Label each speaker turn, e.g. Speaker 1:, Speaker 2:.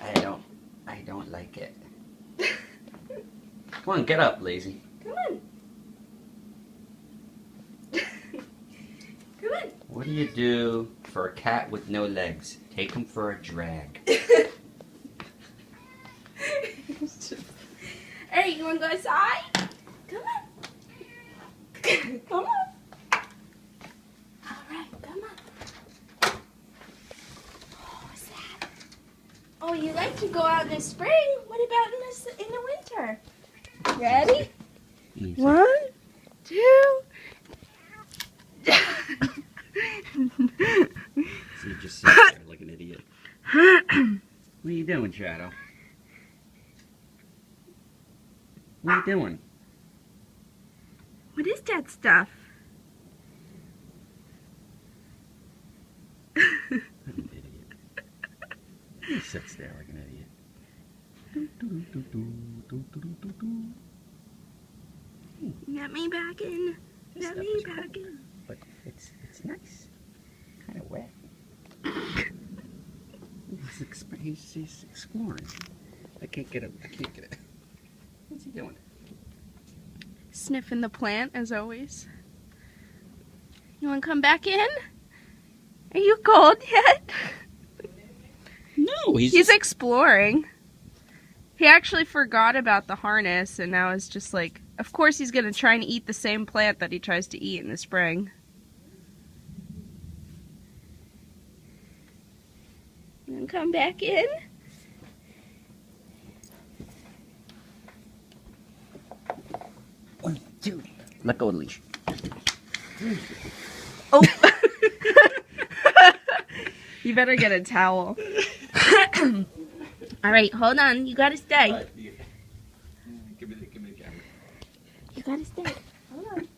Speaker 1: I don't like it. Come on, get up, lazy.
Speaker 2: Come on. Come on.
Speaker 1: What do you do for a cat with no legs? Take him for a drag.
Speaker 2: Alright, you want to go outside? Come on. Come on. Alright, come on. Oh, what's that? Oh, you like to go out in the spring. What about in the winter? Ready?
Speaker 1: Easy.
Speaker 2: 1, 2.
Speaker 1: So you just sit there like an idiot. What are you doing, Shadow? What are you doing?
Speaker 2: What is that stuff?
Speaker 1: I'm an idiot. He sits there like an idiot.
Speaker 2: Let me back in. Let me back in.
Speaker 1: But it's nice. Kind of wet. He's exploring. I can't get it. What's he doing?
Speaker 2: Sniffing the plant as always. You want to come back in? Are you cold yet?
Speaker 1: No,
Speaker 2: He's exploring. He actually forgot about the harness and now is just like, of course he's going to try and eat the same plant that he tries to eat in the spring. You want to come back in?
Speaker 1: One, two. Let go of the leash.
Speaker 2: Oh! You better get a towel. All right, hold on. You gotta stay.
Speaker 1: Give me the camera.
Speaker 2: You gotta stay. Hold on.